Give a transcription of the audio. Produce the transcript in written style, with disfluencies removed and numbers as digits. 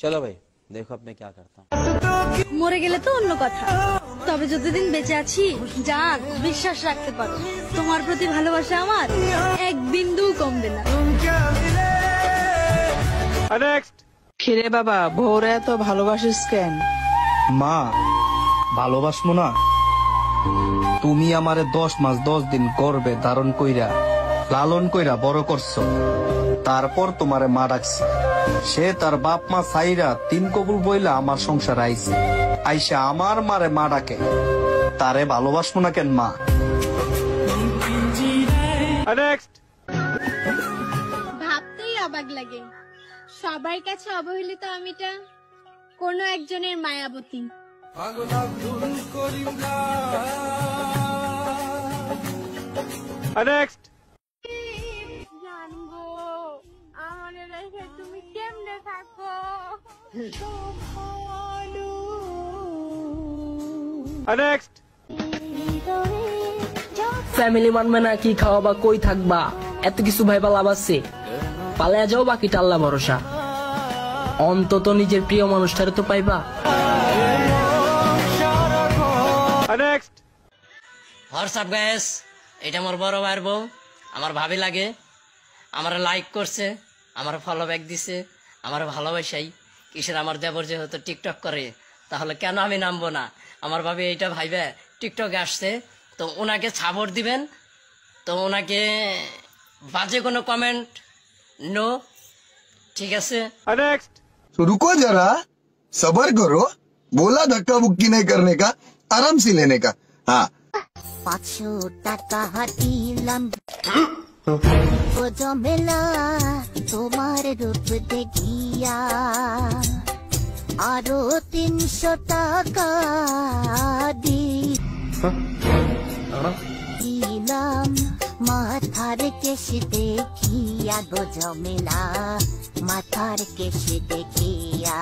चलो भाई देखो अब मैं क्या करता हूँ। মরে গেলে তো অন্য কথা, তবে যতদিন বেঁচে আছি জান বিশ্বাস রাখতে পারো, তোমার প্রতি ভালোবাসা আমার এক বিন্দু কমবে না। খিরে বাবা, ভোরে এত ভালোবাসিস কেন? মা, ভালোবাসমো না? তুমি আমারে 10 মাস 10 দিন গর্ভে ধারণ কইরা লালন কইরা বড় করছো, তারপর তোমারে মা ডাকছি। সে তার বাপ মা সাইরা 3 কবুল বইলা আমার সংসার আইছে, আইসা আমার মারে মা ডাকে, তারে ভালোবাসমো না কেন মা? ভাবতেই অবাক লাগে, সবার কাছে অবহেলিত আমিটা কোন একজনের মায়াবতী। জানবো আমার রেখে তুমি কেমনে থাকো? ফ্যামিলি মানবে না কি খাওয়াবা, কই থাকবা, এত কিছু ভাইবা লাভ আছে? পালায়া যাও, বাকিটা আল্লাহ ভরসা। অন্তত নিজের প্রিয় মানুষটারে তো পাইবা। হোয়াটসঅ্যাপ গাইস, এটা আমার বড় ভাইয়ের বউ, আমার ভাবি লাগে, আমার লাইক করছে, আমার ফলো ব্যাক দিছে, আমার ভালোবাসাই। কিসের আমার দেবর যেহেতু টিকটক করে, তাহলে কেন আমি নামবো না? আমার ভাবি এইটা ভাইবে টিকটকে আসছে, তো ওনাকে সাপোর্ট দিবেন, তো ওনাকে বাজে কোনো কমেন্ট নো, ঠিক আছে? रुको जरा, सबर करो, बोला धक्का बुक्की नहीं करने का, आराम से लेने का। हाँ 500 টাকা দিলাম ও জমেলা তোমার রূপ দেখিয়া, আরো 300 টাকা দিলাম মাথার কেশ দেখিয়া গো জমেলা, মাথার কেশ দেখিয়া।